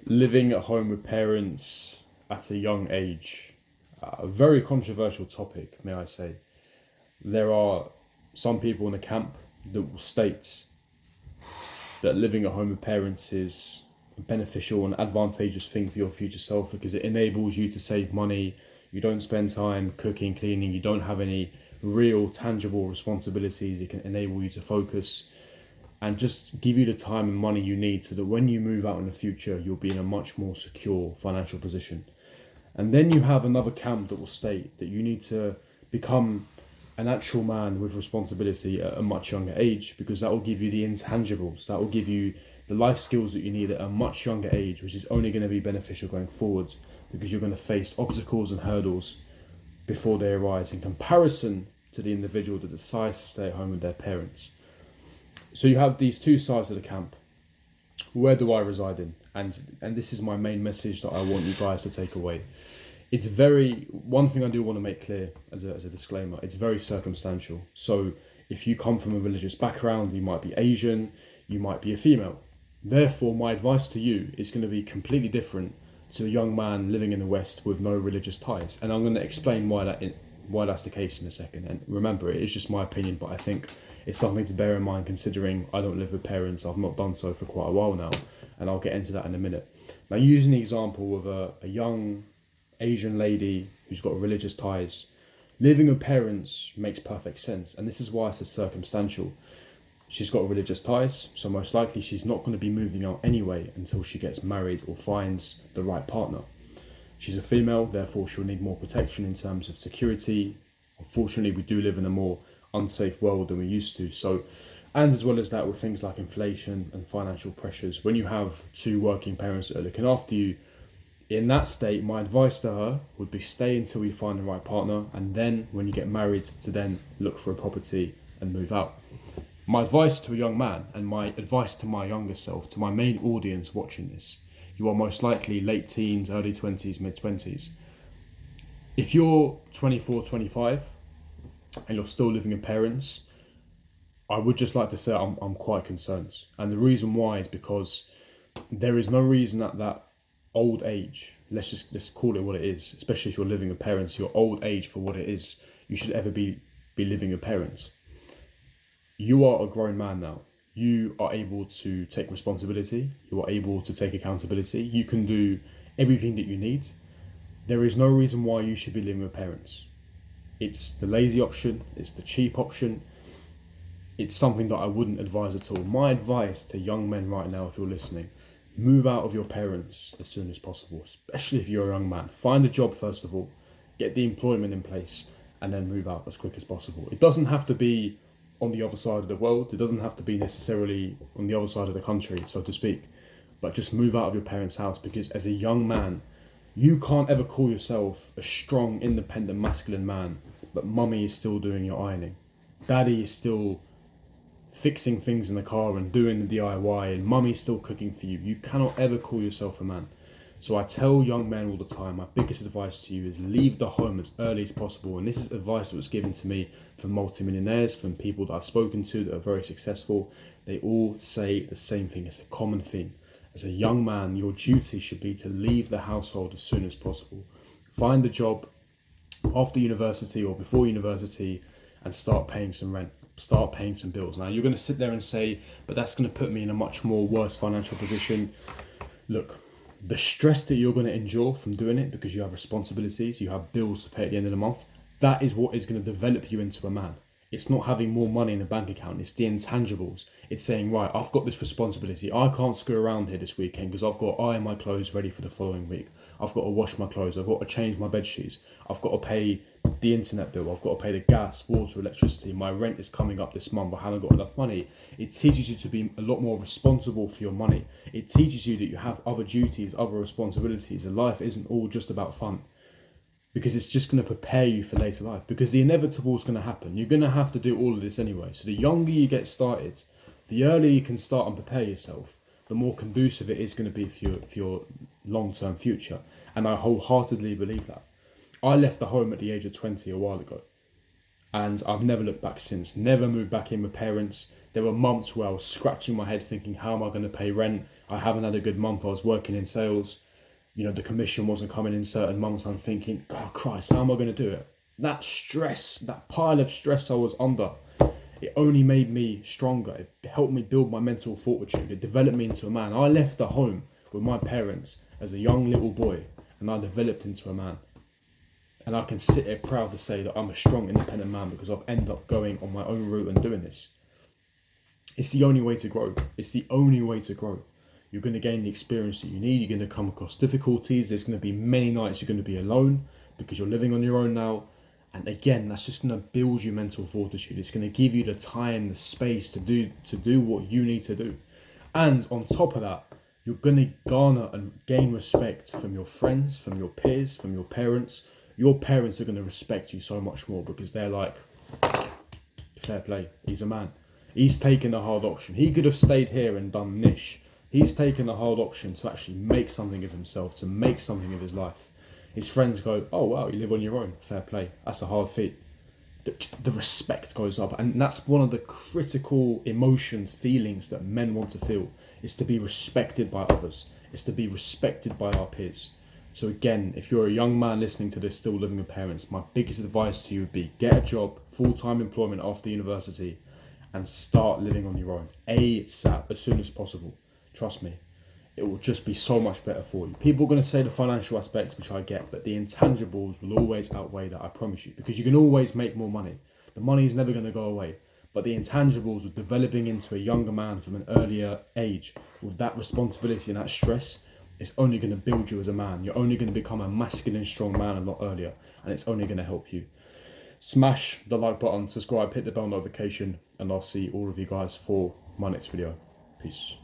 Living at home with parents at a young age. A very controversial topic, may I say. There are some people in the camp that will state that living at home with parents is a beneficial and advantageous thing for your future self because it enables you to save money. You don't spend time cooking, cleaning, you don't have any real tangible responsibilities. It can enable you to focus and just give you the time and money you need so that when you move out in the future, you'll be in a much more secure financial position. And then you have another camp that will state that you need to become an actual man with responsibility at a much younger age because that will give you the intangibles, that will give you the life skills that you need at a much younger age, which is only going to be beneficial going forwards because you're going to face obstacles and hurdles before they arise in comparison to the individual that decides to stay at home with their parents. So you have these two sides of the camp. Where do I reside in? And this is my main message that I want you guys to take away. It's one thing I do want to make clear as a disclaimer, it's very circumstantial. So if you come from a religious background, you might be Asian, you might be a female. Therefore, my advice to you is going to be completely different to a young man living in the West with no religious ties. And I'm going to explain why that's the case in a second. And remember, it is just my opinion, but I think it's something to bear in mind considering I don't live with parents. I've not done so for quite a while now, and I'll get into that in a minute. Now, using the example of a young Asian lady who's got religious ties, living with parents makes perfect sense, and this is why it's circumstantial. She's got religious ties, so most likely she's not going to be moving out anyway until she gets married or finds the right partner. She's a female, therefore she'll need more protection in terms of security. Unfortunately, we do live in a more unsafe world than we used to. So, and as well as that, with things like inflation and financial pressures, when you have two working parents that are looking after you, in that state, my advice to her would be stay until you find the right partner, and then when you get married, to then look for a property and move out. My advice to a young man, and my advice to my younger self, to my main audience watching this, you are most likely late teens, early 20s, mid 20s. If you're 24, 25, and you're still living with parents, I would just like to say I'm quite concerned. And the reason why is because there is no reason at that old age, let's call it what it is, especially if you're living with parents, your old age for what it is, you should ever be living with parents. You are a grown man now. You are able to take responsibility. You are able to take accountability. You can do everything that you need. There is no reason why you should be living with parents. It's the lazy option. It's the cheap option. It's something that I wouldn't advise at all. My advice to young men right now, if you're listening, move out of your parents as soon as possible, especially if you're a young man. Find a job first of all, get the employment in place, and then move out as quick as possible. It doesn't have to be on the other side of the world. It doesn't have to be necessarily on the other side of the country, so to speak. But just move out of your parents' house, because as a young man, you can't ever call yourself a strong, independent, masculine man, but mummy is still doing your ironing. Daddy is still fixing things in the car and doing the DIY, and mummy's still cooking for you. You cannot ever call yourself a man. So I tell young men all the time, my biggest advice to you is leave the home as early as possible. And this is advice that was given to me from multimillionaires, from people that I've spoken to that are very successful. They all say the same thing. It's a common thing. As a young man, your duty should be to leave the household as soon as possible. Find a job after university or before university and start paying some rent. Start paying some bills. Now, you're going to sit there and say, but that's going to put me in a much more worse financial position. Look, the stress that you're going to endure from doing it because you have responsibilities, you have bills to pay at the end of the month, that is what is going to develop you into a man. It's not having more money in a bank account, it's the intangibles. It's saying, right, I've got this responsibility. I can't screw around here this weekend because I've got to iron my clothes ready for the following week. I've got to wash my clothes. I've got to change my bed sheets. I've got to pay the internet bill. I've got to pay the gas, water, electricity. My rent is coming up this month. I haven't got enough money. It teaches you to be a lot more responsible for your money. It teaches you that you have other duties, other responsibilities, and life isn't all just about fun. Because it's just going to prepare you for later life. Because the inevitable is going to happen. You're going to have to do all of this anyway. So the younger you get started, the earlier you can start and prepare yourself, the more conducive it is going to be for your long-term future. And I wholeheartedly believe that. I left the home at the age of 20 a while ago. And I've never looked back since. Never moved back in with parents. There were months where I was scratching my head thinking, how am I going to pay rent? I haven't had a good month. I was working in sales. You know, the commission wasn't coming in certain months. I'm thinking, oh Christ, how am I going to do it? That stress, that pile of stress I was under, it only made me stronger. It helped me build my mental fortitude. It developed me into a man. I left the home with my parents as a young little boy, and I developed into a man. And I can sit here proud to say that I'm a strong, independent man because I've ended up going on my own route and doing this. It's the only way to grow. It's the only way to grow. You're going to gain the experience that you need. You're going to come across difficulties. There's going to be many nights you're going to be alone because you're living on your own now. And again, that's just going to build your mental fortitude. It's going to give you the time, the space to do what you need to do. And on top of that, you're going to garner and gain respect from your friends, from your peers, from your parents. Your parents are going to respect you so much more because they're like, fair play, he's a man. He's taken the hard option. He could have stayed here and done niche. He's taken the hard option to actually make something of himself, to make something of his life. His friends go, oh wow, you live on your own, fair play. That's a hard feat. The respect goes up. And that's one of the critical emotions, feelings that men want to feel, is to be respected by others. It's to be respected by our peers. So again, if you're a young man listening to this, still living with parents, my biggest advice to you would be get a job, full-time employment after university, and start living on your own ASAP, as soon as possible. Trust me, it will just be so much better for you. People are going to say the financial aspects, which I get, but the intangibles will always outweigh that, I promise you, because you can always make more money. The money is never going to go away, but the intangibles of developing into a younger man from an earlier age with that responsibility and that stress, it's only going to build you as a man. You're only going to become a masculine, strong man a lot earlier, and it's only going to help you. Smash the like button, subscribe, hit the bell notification, and I'll see all of you guys for my next video. Peace.